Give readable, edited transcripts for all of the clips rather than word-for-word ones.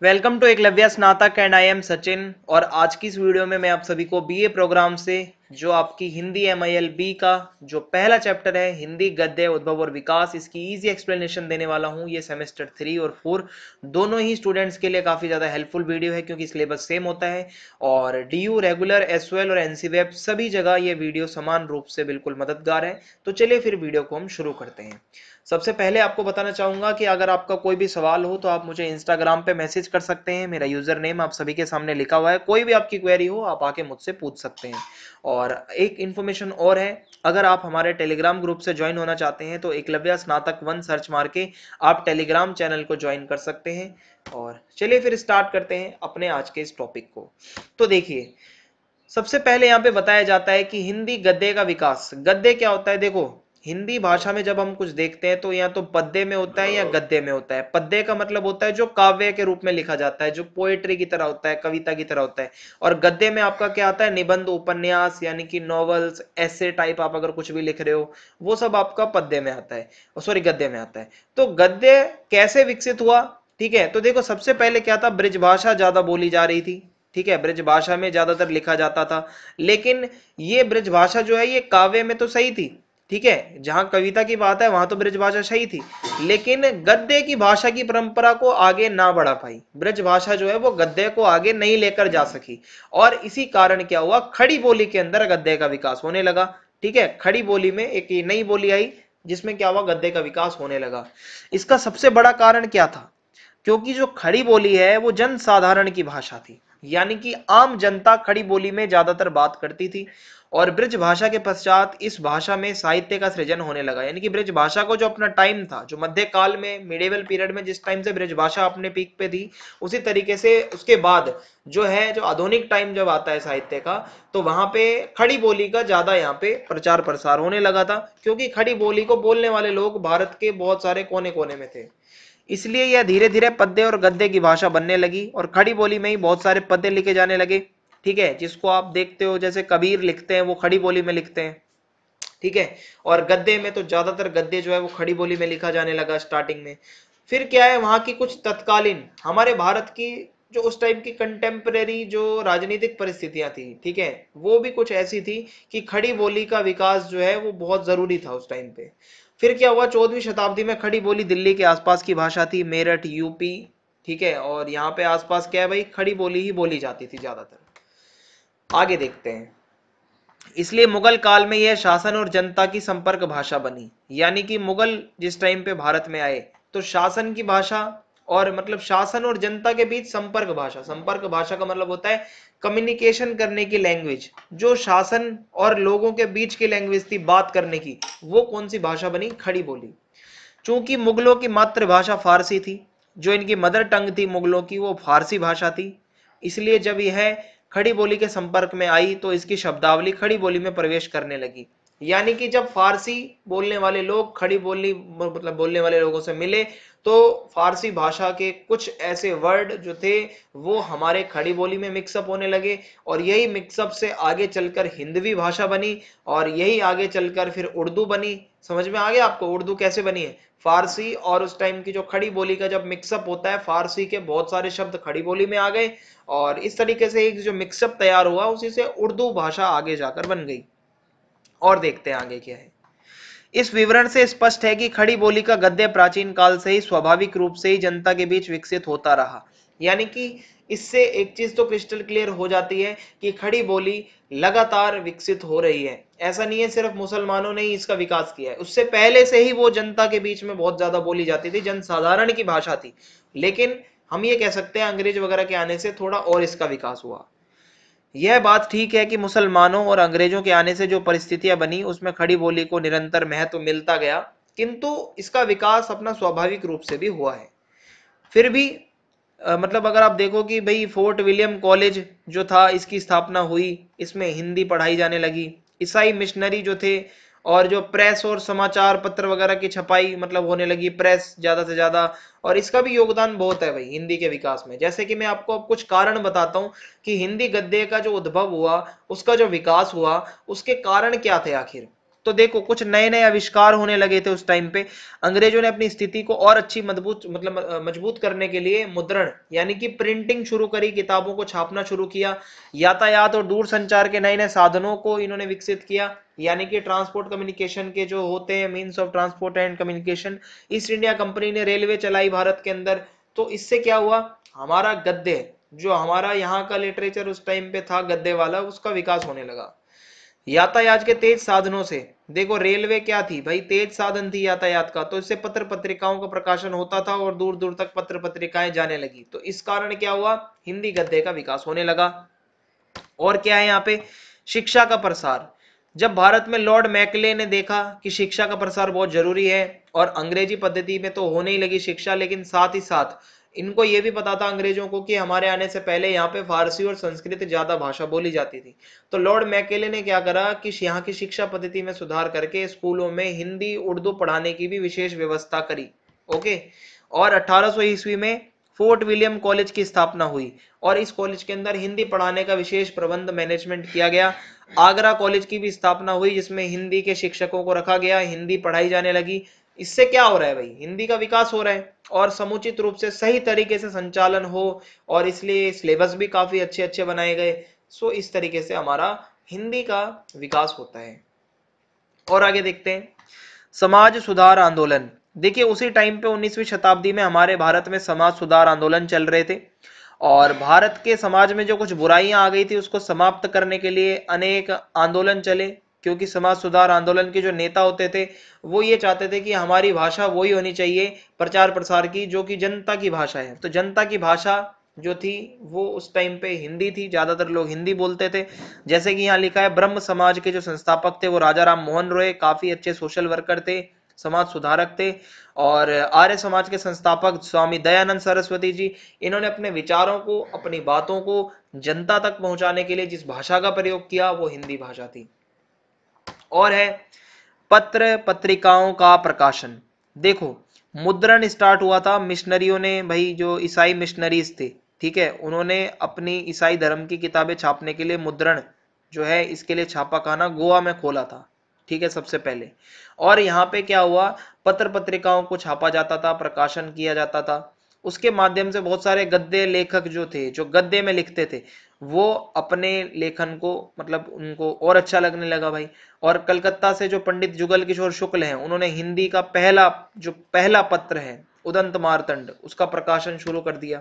Welcome to Eklavya स्नातक and I am Sachin. और आज की इस वीडियो में मैं आप सभी को बीए प्रोग्राम से जो आपकी हिंदी एमआईएल बी का जो पहला चैप्टर है हिंदी गद्य उद्भव और विकास, इसकी इजी एक्सप्लेनेशन देने वाला हूं। ये सेमेस्टर 3 और 4 दोनों ही स्टूडेंट्स के लिए काफी ज्यादा हेल्पफुल वीडियो है क्योंकि सिलेबस सेम होता है और डीयू रेगुलर एसओएल और एनसी वेब सभी जगह ये वीडियो समान रूप से बिल्कुल मददगार है। तो चलिए फिर वीडियो को हम शुरू करते हैं। सबसे पहले आपको बताना चाहूंगा कि अगर आपका कोई भी सवाल हो तो आप मुझे इंस्टाग्राम पे मैसेज कर सकते हैं। मेरा यूजर नेम आप सभी के सामने लिखा हुआ है। कोई भी आपकी क्वेरी हो आप आके मुझसे पूछ सकते हैं। और एक इन्फॉर्मेशन और है, अगर आप हमारे टेलीग्राम ग्रुप से ज्वाइन होना चाहते हैं तो एकलव्य स्नातक 1 सर्च मार के आप टेलीग्राम चैनल को ज्वाइन कर सकते हैं। और चलिए फिर स्टार्ट करते हैं अपने आज के इस टॉपिक को। तो देखिए, सबसे पहले यहाँ पे बताया जाता है कि हिंदी गद्य का विकास। गद्य क्या होता है? देखो, हिंदी भाषा में जब हम कुछ देखते हैं तो या तो पद्य में होता है या गद्य में होता है। पद्य का मतलब होता है जो काव्य के रूप में लिखा जाता है, जो पोएट्री की तरह होता है, कविता की तरह होता है। और गद्य में आपका क्या आता है? निबंध, उपन्यास, यानी कि नॉवेल्स, ऐसे टाइप आप अगर कुछ भी लिख रहे हो वो सब आपका पद्य में आता है, सॉरी गद्य में आता है। तो गद्य कैसे विकसित हुआ? ठीक है, तो देखो सबसे पहले क्या था, ब्रजभाषा ज्यादा बोली जा रही थी। ठीक है, ब्रजभाषा में ज्यादातर लिखा जाता था। लेकिन ये ब्रजभाषा जो है ये काव्य में तो सही थी। ठीक है, जहां कविता की बात है वहां तो ब्रजभाषा सही थी। लेकिन गद्य की भाषा की परंपरा को आगे ना बढ़ा पाई। ब्रजभाषा जो है वो गद्य को आगे नहीं लेकर जा सकी। और इसी कारण क्या हुआ, खड़ी बोली के अंदर गद्य का विकास होने लगा। ठीक है, खड़ी बोली में एक नई बोली आई जिसमें क्या हुआ, गद्य का विकास होने लगा। इसका सबसे बड़ा कारण क्या था? क्योंकि जो खड़ी बोली है वो जन साधारण की भाषा थी, यानी कि आम जनता खड़ी बोली में ज्यादातर बात करती थी। और ब्रज भाषा के पश्चात इस भाषा में साहित्य का सृजन होने लगा। यानी कि ब्रज भाषा को जो अपना टाइम था, जो मध्य काल में मिडिवल पीरियड में जिस टाइम से ब्रज भाषा अपने पीक पे थी, उसी तरीके से उसके बाद जो है, जो आधुनिक टाइम जब आता है साहित्य का, तो वहां पे खड़ी बोली का ज्यादा यहाँ पे प्रचार प्रसार होने लगा था। क्योंकि खड़ी बोली को बोलने वाले लोग भारत के बहुत सारे कोने कोने में थे। इसलिए यह धीरे धीरे पद्य और गद्य की भाषा बनने लगी और खड़ी बोली में ही बहुत सारे पद्य लिखे जाने लगे। ठीक है, जिसको आप देखते हो जैसे कबीर लिखते हैं वो खड़ी बोली में लिखते हैं। ठीक है, और गद्य में तो ज्यादातर गद्य जो है वो खड़ी बोली में लिखा जाने लगा स्टार्टिंग में। फिर क्या है, वहां की कुछ तत्कालीन हमारे भारत की जो उस टाइम की कंटेम्परेरी जो राजनीतिक परिस्थितियां थी, ठीक है, वो भी कुछ ऐसी थी कि खड़ी बोली का विकास जो है वो बहुत जरूरी था उस टाइम पे। फिर क्या हुआ, 14वीं शताब्दी में खड़ी बोली दिल्ली के आसपास की भाषा थी, मेरठ, यूपी। ठीक है, और यहाँ पे आसपास क्या है भाई, खड़ी बोली ही बोली जाती थी ज्यादातर। आगे देखते हैं। इसलिए मुगल काल में यह शासन और जनता की संपर्क भाषा बनी। यानी कि मुगल जिस टाइम पे भारत में आए तो शासन की भाषा, और मतलब शासन और जनता के बीच संपर्क भाषा। संपर्क भाषा का मतलब होता है कम्युनिकेशन करने की लैंग्वेज। जो शासन और लोगों के बीच की लैंग्वेज थी बात करने की, वो कौन सी भाषा बनी? खड़ी बोली। चूंकि मुगलों की मातृभाषा फारसी थी, जो इनकी मदर टंग थी मुगलों की वो फारसी भाषा थी, इसलिए जब यह खड़ी बोली के संपर्क में आई तो इसकी शब्दावली खड़ी बोली में प्रवेश करने लगी। यानी कि जब फारसी बोलने वाले लोग खड़ी बोली मतलब बोलने वाले लोगों से मिले तो फारसी भाषा के कुछ ऐसे वर्ड जो थे वो हमारे खड़ी बोली में मिक्सअप होने लगे। और यही मिक्सअप से आगे चलकर हिंदवी भाषा बनी और यही आगे चलकर फिर उर्दू बनी। समझ में आ गया आपको उर्दू कैसे बनी है? फारसी और उस टाइम की जो खड़ी बोली का जब मिक्सअप होता है, फारसी के बहुत सारे शब्द खड़ी बोली में आ गए और इस तरीके से एक जो मिक्सअप तैयार हुआ उसी से उर्दू भाषा आगे जाकर बन गई। और देखते हैं आगे क्या है। इस विवरण से स्पष्ट है कि खड़ी बोली का गद्य प्राचीन काल से ही स्वाभाविक रूप से ही जनता के बीच विकसित होता रहा। यानी कि इससे एक चीज तो क्रिस्टल क्लियर हो जाती है कि खड़ी बोली लगातार विकसित हो रही है। ऐसा नहीं है सिर्फ मुसलमानों ने ही इसका विकास किया है, उससे पहले से ही वो जनता के बीच में बहुत ज्यादा बोली जाती थी, जनसाधारण की भाषा थी। लेकिन हम ये कह सकते हैं अंग्रेज वगैरह के आने से थोड़ा और इसका विकास हुआ। यह बात ठीक है कि मुसलमानों और अंग्रेजों के आने से जो परिस्थितियां बनी उसमें खड़ी बोली को निरंतर महत्व मिलता गया, किंतु इसका विकास अपना स्वाभाविक रूप से भी हुआ है। फिर भी मतलब अगर आप देखो कि भाई फोर्ट विलियम कॉलेज जो था इसकी स्थापना हुई, इसमें हिंदी पढ़ाई जाने लगी। ईसाई मिशनरी जो थे और जो प्रेस और समाचार पत्र वगैरह की छपाई मतलब होने लगी, प्रेस ज्यादा से ज्यादा। और इसका भी योगदान बहुत है भाई हिंदी के विकास में। जैसे कि मैं आपको अब कुछ कारण बताता हूं कि हिंदी गद्य का जो उद्भव हुआ, उसका जो विकास हुआ, उसके कारण क्या थे आखिर। तो देखो कुछ नए नए आविष्कार होने लगे थे उस टाइम पे। अंग्रेजों ने अपनी स्थिति को और अच्छी मजबूत करने के लिए मुद्रण यानी कि प्रिंटिंग शुरू करी, किताबों को छापना शुरू किया। यातायात और दूर संचार के नए नए साधनों को इन्होंने विकसित किया, यानी कि ट्रांसपोर्ट कम्युनिकेशन के जो होते हैं means of transport and communication. East India company ने रेलवे चलाई भारत के अंदर। तो इससे क्या हुआ, हमारा गद्य जो हमारा यहाँ का लिटरेचर उस टाइम पे था गद्य वाला, उसका विकास होने लगा। यातायात के तेज साधनों से, देखो रेलवे क्या थी भाई, तेज साधन थी यातायात का, तो इससे पत्र पत्रिकाओं का प्रकाशन होता था और दूर दूर तक पत्र पत्रिकाएं जाने लगी। तो इस कारण क्या हुआ, हिंदी गद्य का विकास होने लगा। और क्या है यहाँ पे, शिक्षा का प्रसार। जब भारत में लॉर्ड मैकले ने देखा कि शिक्षा का प्रसार बहुत जरूरी है और अंग्रेजी पद्धति में तो होने ही लगी शिक्षा, लेकिन साथ ही साथ इनको यह भी पता था अंग्रेजों को कि हमारे आने से पहले यहाँ पे फारसी और संस्कृत ज्यादा भाषा बोली जाती थी। तो लॉर्ड मैकेले ने क्या करा कि यहाँ की शिक्षा पद्धति में सुधार करके स्कूलों में हिंदी उर्दू पढ़ाने की भी विशेष व्यवस्था करी। ओके। और 1800 ईस्वी में फोर्ट विलियम कॉलेज की स्थापना हुई और इस कॉलेज के अंदर हिंदी पढ़ाने का विशेष प्रबंध मैनेजमेंट किया गया। आगरा कॉलेज की भी स्थापना हुई जिसमें हिंदी के शिक्षकों को रखा गया, हिंदी पढ़ाई जाने लगी। इससे क्या हो रहा है भाई, हिंदी का विकास हो रहा है और समुचित रूप से सही तरीके से संचालन हो, और इसलिए सिलेबस भी काफी अच्छे अच्छे बनाए गए। सो इस तरीके से हमारा हिंदी का विकास होता है। और आगे देखते हैं, समाज सुधार आंदोलन। देखिए उसी टाइम पे 19वीं शताब्दी में हमारे भारत में समाज सुधार आंदोलन चल रहे थे और भारत के समाज में जो कुछ बुराइयां आ गई थी उसको समाप्त करने के लिए अनेक आंदोलन चले। क्योंकि समाज सुधार आंदोलन के जो नेता होते थे वो ये चाहते थे कि हमारी भाषा वही होनी चाहिए प्रचार प्रसार की जो कि जनता की भाषा है। तो जनता की भाषा जो थी वो उस टाइम पे हिंदी थी, ज्यादातर लोग हिंदी बोलते थे। जैसे कि यहाँ लिखा है, ब्रह्म समाज के जो संस्थापक थे वो राजा राम मोहन रॉय, काफी अच्छे सोशल वर्कर थे, समाज सुधारक थे। और आर्य समाज के संस्थापक स्वामी दयानंद सरस्वती जी, इन्होंने अपने विचारों को, अपनी बातों को जनता तक पहुंचाने के लिए जिस भाषा का प्रयोग किया वो हिंदी भाषा थी। और है पत्र पत्रिकाओं का प्रकाशन। देखो मुद्रण स्टार्ट हुआ था मिशनरियों ने, भाई जो ईसाई मिशनरीज थे, ठीक है, उन्होंने अपनी ईसाई धर्म की किताबें छापने के लिए मुद्रण जो है इसके लिए छापाखाना गोवा में खोला था, ठीक है, सबसे पहले। और यहाँ पे क्या हुआ, पत्र पत्रिकाओं को छापा जाता था, प्रकाशन किया जाता था। उसके माध्यम से बहुत सारे गद्य लेखक जो थे, जो गद्य में लिखते थे, वो अपने लेखन को मतलब उनको और अच्छा लगने लगा भाई। और कलकत्ता से जो पंडित जुगल किशोर शुक्ल हैं, उन्होंने हिंदी का पहला पत्र है उदंत मार्तंड, उसका प्रकाशन शुरू कर दिया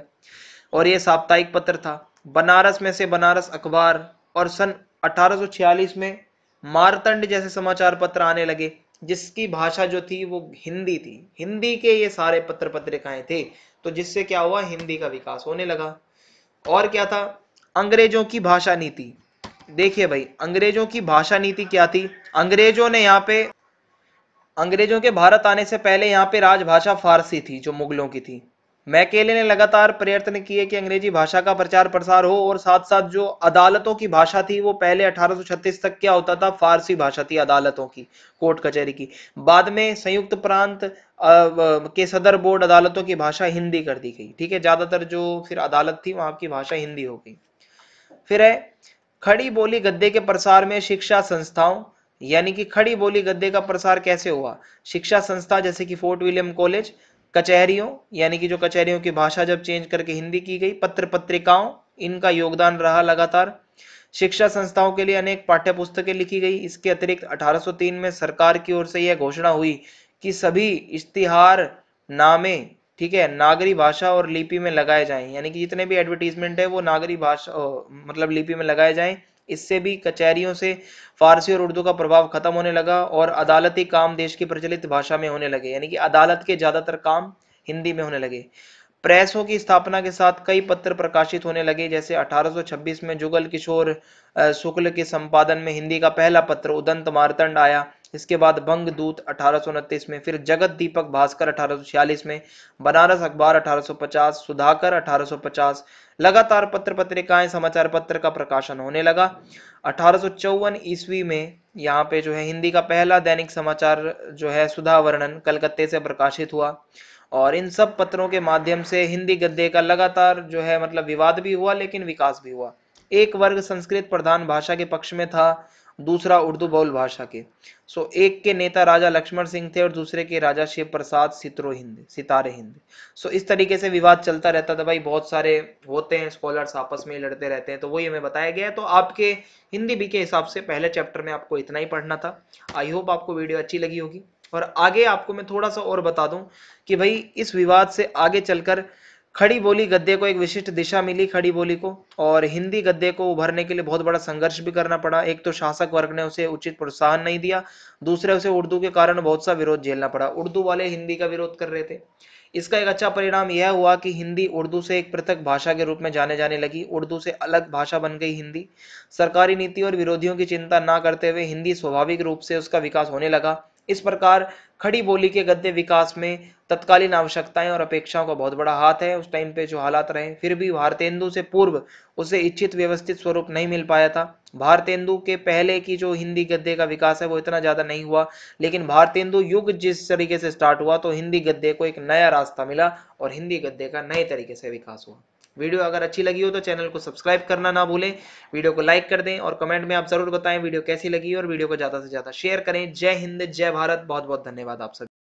और ये साप्ताहिक पत्र था। बनारस में से बनारस अखबार, और सन 1846 में मार्तंड जैसे समाचार पत्र आने लगे जिसकी भाषा जो थी वो हिंदी थी। हिंदी के ये सारे पत्र पत्रिकाएं थे, तो जिससे क्या हुआ, हिंदी का विकास होने लगा। और क्या था, अंग्रेजों की भाषा नीति। देखिए भाई अंग्रेजों की भाषा नीति क्या थी, अंग्रेजों ने यहाँ पे, अंग्रेजों के भारत आने से पहले यहाँ पे राजभाषा फारसी थी जो मुगलों की थी। मैकेले ने लगातार प्रयत्न किए कि अंग्रेजी भाषा का प्रचार प्रसार हो, और साथ साथ जो अदालतों की भाषा थी वो पहले 1836 तक क्या होता था, फारसी भाषा थी अदालतों की, कोर्ट कचहरी की। बाद में संयुक्त प्रांत के सदर बोर्ड अदालतों की भाषा हिंदी कर दी गई, ठीक है, ज्यादातर जो फिर अदालत थी वहां की भाषा हिंदी हो गई। फिर है खड़ी बोली गद्य के प्रसार में शिक्षा संस्थाओं, यानी कि खड़ी बोली गद्य का प्रसार कैसे हुआ, शिक्षा संस्था जैसे कि फोर्ट विलियम कॉलेज, कचहरियों यानी कि जो कचहरियों की भाषा जब चेंज करके हिंदी की गई, पत्र पत्रिकाओं, इनका योगदान रहा लगातार। शिक्षा संस्थाओं के लिए अनेक पाठ्य पुस्तकें लिखी गई। इसके अतिरिक्त 1803 में सरकार की ओर से यह घोषणा हुई कि सभी इश्तिहार नामे, ठीक है, नागरी भाषा और लिपि में लगाए जाएं, यानी कि जितने भी एडवर्टीजमेंट है वो नागरी भाषा मतलब लिपि में लगाए जाएं। इससे भी कचहरियों से फारसी और उर्दू का प्रभाव खत्म होने लगा और अदालती काम देश की प्रचलित भाषा में होने लगे, यानी कि अदालत के ज्यादातर काम हिंदी में होने लगे। प्रेसों की स्थापना के साथ कई पत्र प्रकाशित होने लगे, जैसे 1826 में जुगल किशोर शुक्ल के संपादन में हिंदी का पहला पत्र उदंत मार्तंड आया। इसके बाद बंग दूत 1829 में, फिर जगत दीपक भास्कर 1846 में, बनारस अखबार 1850, सुधाकर 1850। लगातार पत्र पत्रिकाएं समाचार पत्र का प्रकाशन होने लगा। 1854 ईस्वी में यहाँ पे जो है हिंदी का पहला दैनिक समाचार जो है सुधा वर्णन कलकत्ते से प्रकाशित हुआ। और इन सब पत्रों के माध्यम से हिंदी गद्य का लगातार जो है मतलब विवाद भी हुआ लेकिन विकास भी हुआ। एक वर्ग संस्कृत प्रधान भाषा के पक्ष में था दूसरा उर्दू बहुल भाषा के। एक के नेता राजा लक्ष्मण सिंह थे और दूसरे के राजा शिव प्रसाद सितारे हिंद। इस तरीके से विवाद चलता रहता था भाई, बहुत सारे होते हैं स्कॉलर्स आपस में लड़ते रहते हैं, तो वही हमें बताया गया है। तो आपके हिंदी बी के हिसाब से पहले चैप्टर में आपको इतना ही पढ़ना था। आई होप आपको वीडियो अच्छी लगी होगी। और आगे आपको मैं थोड़ा सा और बता दूं कि भाई इस विवाद से आगे चलकर खड़ी बोली गद्य को एक विशिष्ट दिशा मिली, खड़ी बोली को, और हिंदी गद्य को उभरने के लिए बहुत बड़ा संघर्ष भी करना पड़ा। एक तो शासक वर्ग ने उसे उचित प्रोत्साहन नहीं दिया, दूसरे उसे उर्दू के कारण बहुत सा विरोध झेलना पड़ा। उर्दू वाले हिंदी का विरोध कर रहे थे। इसका एक अच्छा परिणाम यह हुआ कि हिंदी उर्दू से एक पृथक भाषा के रूप में जाने जाने लगी, उर्दू से अलग भाषा बन गई हिंदी। सरकारी नीति और विरोधियों की चिंता न करते हुए हिंदी स्वाभाविक रूप से उसका विकास होने लगा। इस प्रकार खड़ी बोली के गद्य विकास में तत्कालीन आवश्यकताएं और अपेक्षाओं का बहुत बड़ा हाथ है। उस टाइम पे जो हालात रहे, फिर भी भारतेंदु से पूर्व उसे इच्छित व्यवस्थित स्वरूप नहीं मिल पाया था। भारतेंदु के पहले की जो हिंदी गद्य का विकास है वो इतना ज्यादा नहीं हुआ, लेकिन भारतेंदु युग जिस तरीके से स्टार्ट हुआ तो हिंदी गद्य को एक नया रास्ता मिला और हिंदी गद्य का नए तरीके से विकास हुआ। वीडियो अगर अच्छी लगी हो तो चैनल को सब्सक्राइब करना ना भूलें, वीडियो को लाइक कर दें और कमेंट में आप जरूर बताएं वीडियो कैसी लगी और वीडियो को ज्यादा से ज्यादा शेयर करें। जय हिंद, जय भारत, बहुत बहुत धन्यवाद आप सभी।